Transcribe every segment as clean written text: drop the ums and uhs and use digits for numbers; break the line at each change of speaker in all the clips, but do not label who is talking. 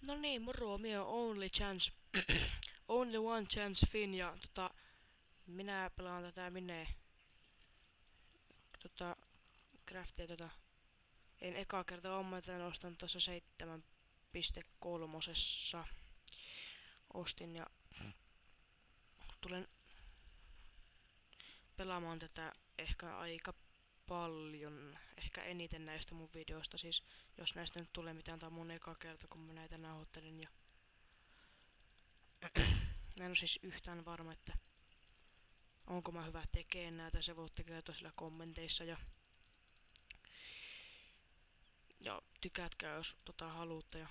No niin, moro, minä on Only Chance, Only One Chance Fin ja minä pelaan tätä craftia en eka kerta mä tän ostan tuossa 7.3. Ostin ja tulen pelaamaan tätä ehkä aika paljon, ehkä eniten näistä mun videoista, siis jos näistä nyt tulee mitään, tää on mun eka kerta kun mä näitä nauhoittelen ja mä en oo siis yhtään varma, että onko mä hyvä tekemään näitä, se voitte kertoa sillä kommenteissa ja tykätkää jos haluatte ja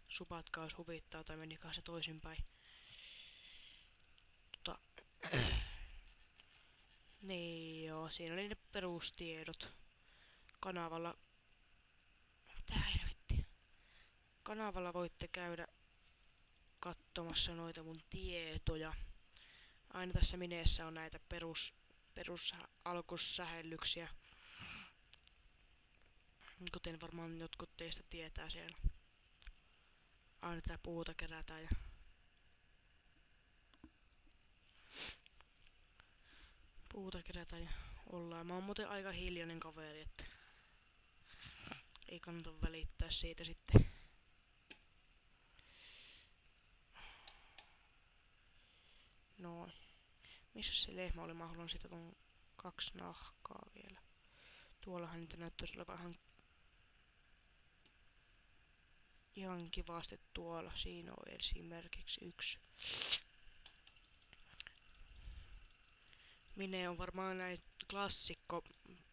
supatkaa jos huvittaa tai menikää se toisinpäin. Niin joo, siinä oli ne perustiedot. Kanavalla... Mitä helvettiä? Kanavalla voitte käydä katsomassa noita mun tietoja. Aina tässä mineessä on näitä perus alkussähellyksiä. Kuten varmaan jotkut teistä tietää siellä. Aina tätä puuta kerätään ja ollaan. Mä oon muuten aika hiljainen kaveri, että ei kannata välittää siitä sitten. Noin. Missä se lehmä oli? Mä haluan sitä ton 2 nahkaa vielä. Tuollahan niitä näyttäisi olevan ihan kivasti tuolla. Siinä on esimerkiksi 1. Mine on varmaan näin klassikko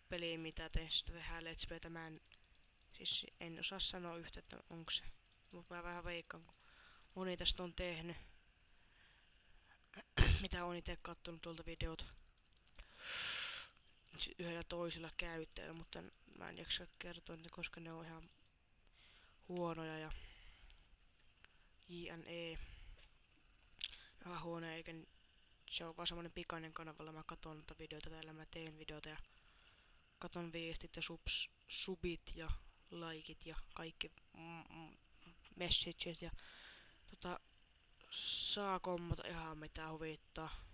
peli, mitä tehdään Let's Playtä. Siis en osaa sanoa yhtä, että onko se. Mutta mä vähän veikkaan, kun moni tästä on tehnyt. Mitä on itse kattonut tuolta videota. Yhdellä toisella käyttäjällä, mutta mä en jaksa kertoa niitä, koska ne on ihan huonoja ja JNE. Vähän huonoja, eikä se on vaan semmonen pikainen kanavalla. Mä katon noita videoita täällä, mä teen videoita ja katon viestit ja subit ja likeit ja kaikki messages ja saa kommata ihan mitä huvittaa.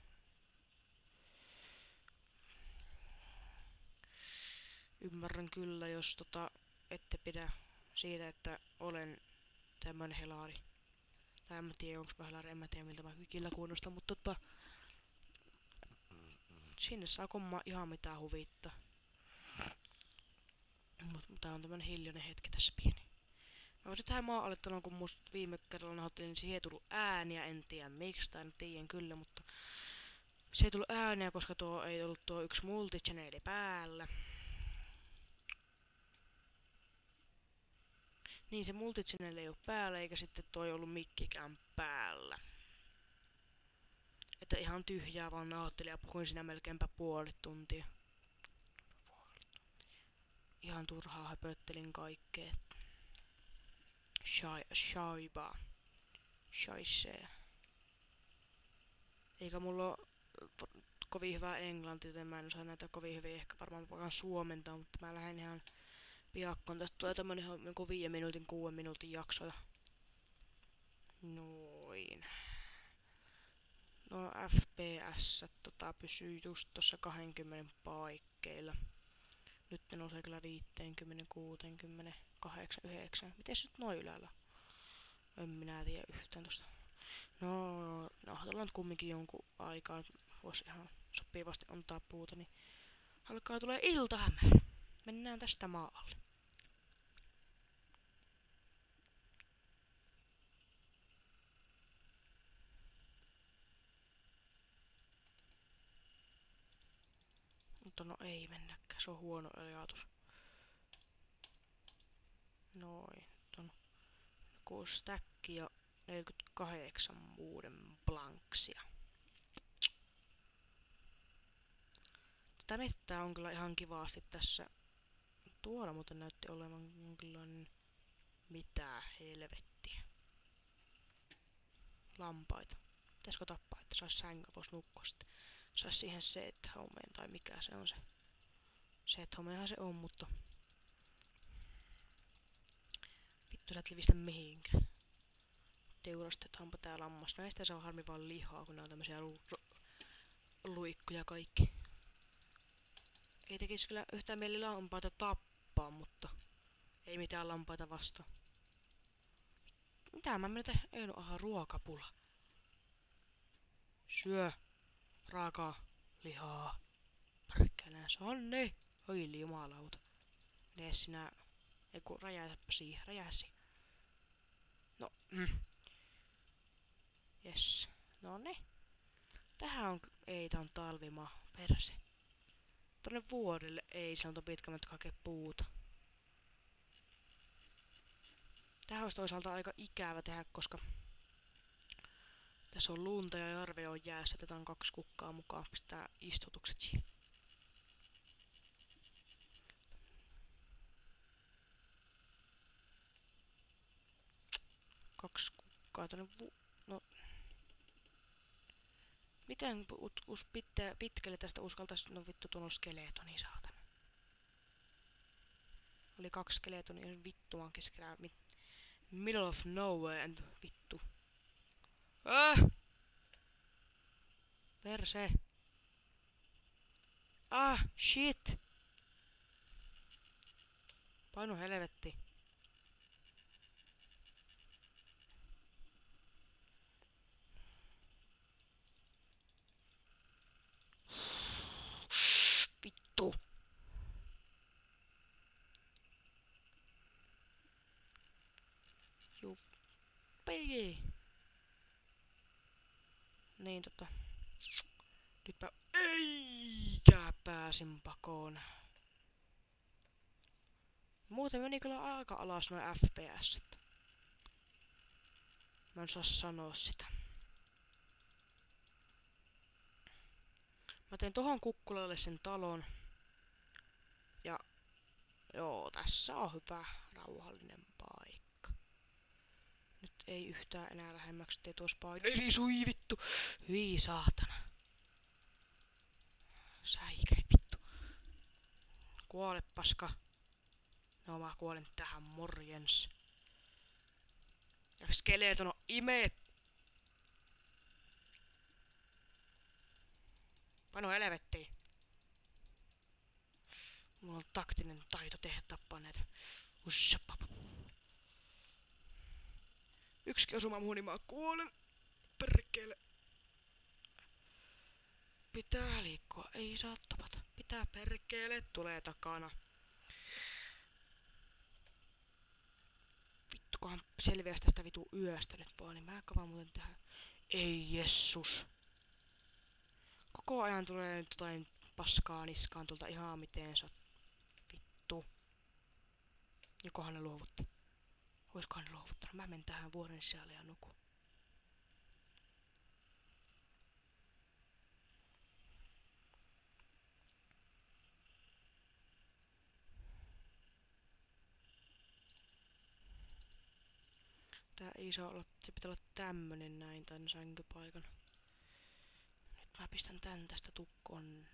Ymmärrän kyllä, jos ette pidä siitä, että olen tämmönen helari. Tai en mä tiedä, onks mä helari, en mä tiedä miltä mä kyllä kuulostan, mutta sinne saa kommaa ihan mitä huvittaa. Mutta tää on tämmönen hiljainen hetki tässä pieni. Mä voisin tähän maa-alettelun, kun musta viime kerralla nauhoittelin, niin siihen ei tullut ääniä, en tiedä miksi, tai en tiedän kyllä, mutta se ei tullut ääniä, koska tuo ei ollut tuo 1 multichanneli päällä. Niin se multichannel ei oo päällä, eikä sitten toi ollut mikkikään päällä. Että ihan tyhjää vaan nauhoittelin ja puhuin siinä melkeinpä puoli tuntia. Ihan turhaa höpöttelin kaikkea. Shaibaa. Shaisee. Eikä mulla oo kovin hyvää englantia, joten mä en osaa näitä kovin hyvin ehkä varmaan suomentaa, mutta mä lähden ihan piakkoon. Tästä tulee tämmönen ihan 5 minuutin, 6 minuutin jaksoja. Noin. No FPS pysyy just tossa 20 paikkeilla. Nyt ne nousee kyllä 50, 60, 8, 9. Mites nyt noin ylällä? En minä tiedä yhtään tosta. No, ollaan kumminkin jonkun aikaa. Vois ihan sopivasti antaa puuta, niin alkaa tulee iltahämärä. Mennään tästä maalle. Mutta no ei mennäkään, se on huono ajatus. Noin, ton 6 stackia ja 48 uuden blanksia. Tätä mettää on kyllä ihan kivasti tässä. Tuolla muuten näytti olevan jonkinlainen... Mitä helvettiä. Lampaita. Pitäisikö tappaa, että sais sängä, vois nukkua sitten. Sais siihen set homeen tai mikä se on se. Set homeenhan se on, mutta... Vittu sä et livistä mihinkään. Teurastetaanpa tää lammas. Näistä saa harmi vaan lihaa, kun nää on tämmösiä luikkuja kaikki. Ei tekis kyllä yhtään mieli lampaita tappaa, mutta ei mitään lampaita vastaan. Mitä mä menen ei no aha, ruokapula. Syö raakaa lihaa. Perkele, Sanni! Oi jumalauta. Mene sinä. Eiku räjäsäpä siihen, räjäsi. No, jes. Noni. Tähän on, ei tää on talvimaa, perse. Tonne vuodelle ei, se on pitkä matka hakea puuta. Tähän olisi toisaalta aika ikävä tehdä, koska tässä on lunta ja Jarve on jäässä. Tätä on 2 kukkaa mukaan. Pistää istutukset siihen. Kaksi kukkaa tonne no. Miten pitkälle tästä uskaltais? No vittu, tuolla on skeletoni, saatana. Oli 2 skeletonia, vittu vaan keskellä middle of nowhere and vittu. Perse. Shit. Painu helvetti. Vittu. Juppii. Niin nyt mä eikä pääsin pakoon. Muuten meni kyllä aika alas noin FPS. Mä en saa sanoa sitä. Mä tein tohon kukkulalle sen talon. Ja joo, tässä on hyvä rauhallinen paikka. Nyt ei yhtään enää lähemmäksi tee tuossa paino. Eli sui vittu! Hyi saatana. Säikä vittu. Kuole paska. No mä kuolen tähän, morjens. Ja skeleton on ime. Paino helvettiin. Mulla on taktinen taito tehdä tappaa näitä. Yksikin osuma muuhun, niin mä kuolen. Perkele. Pitää liikkua, ei saa topata. Pitää perkele, tulee takana. Vittukohan selviäis tästä vitu yöstä nyt vaan, niin mä kavan muuten tähän. Ei jessus. Koko ajan tulee nyt jotain paskaa niskaan tulta ihan miten sä. Vittu. Jokohan ne luovutti. Oiskohan ne luovuttanut? Mä menen tähän vuoden sisälle ja nukun. Tää ei saa olla, se pitää olla tämmönen näin tän sänkypaikan. Nyt mä pistän tän tästä tukkoon.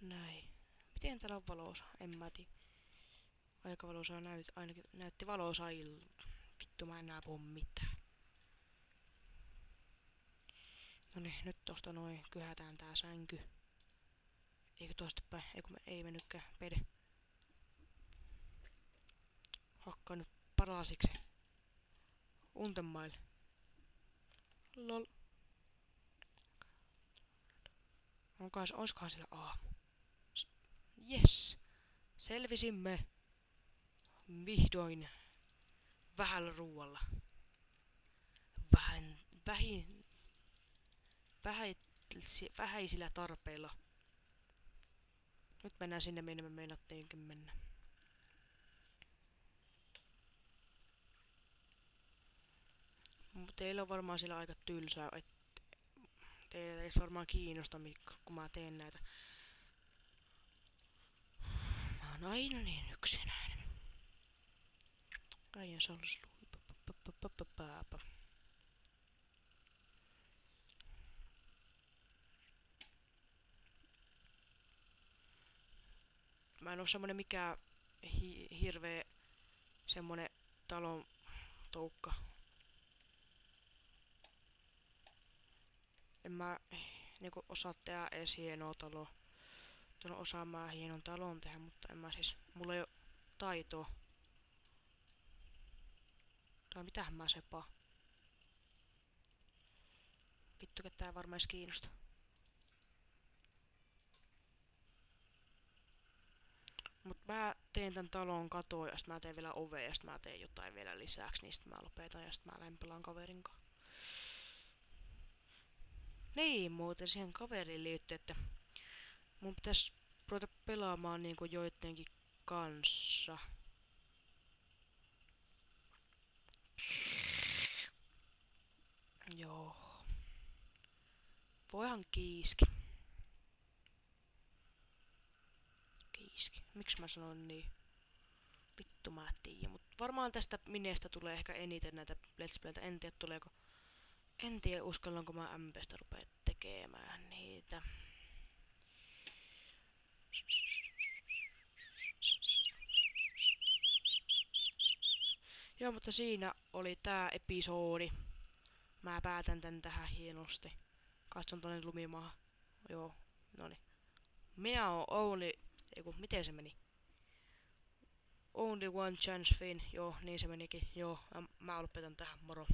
Näin. Miten täällä on valosa? En mä tiedä. Aika valosaa ainakin näytti valosaa Vittu mä en enää puhu mitään. Noniin, nyt tosta noin kyhätään tää sänky. Eikö tosta päin? Ei mennytkään. Pede. Hakkaa nyt palasiksi. Untemaille. Lol. Oiskohan siellä aamu? Yes! Selvisimme. Vihdoin. Vähällä ruualla. Vähäisillä tarpeilla. Nyt mennään sinne, minne me meinattiinkin mennä. Teillä on varmaan siellä aika tylsää, teillä ei varmaan kiinnosta, kun mä teen näitä. Mä oon aina niin yksinäinen. Äijän salslui. Mä en oo semmonen mikään hirveä semmonen talon toukka. En mä niinku osaa tehdä ees hienoa taloa. Osaan mä hienon talon tehdä, mutta en mä siis... Mulla ei oo taitoa. Tai mitähän mä sepaan. Vittu, ketään ei varmaan ees kiinnosta. Mut mä teen tän talon katoon ja sit mä teen vielä ovea ja sit mä teen jotain vielä lisäksi, niin sit mä lopetan ja sit mä lähden pelaan kaverin kanssa. Niin muuten siihen kaveriin liittyy, että mun pitäis ruveta pelaamaan niinku joittenkin kanssa. Joo. Voihan kiiski. Kiiski. Miksi mä sanoin niin? Vittu mä tiiä, mut varmaan tästä minestä tulee ehkä eniten näitä Let's Playtä. En tiedä tuleeko. En tiedä uskallanko mä MPstä rupea tekemään niitä. Joo, mutta siinä oli tää episodi. Mä päätän tän tähän hienosti. Katson tonne lumimaahan. Joo, noni. Minä oon only... Eiku, miten se meni? Only one chance fin. Joo, niin se menikin. Joo, mä lopetan tähän. Moro.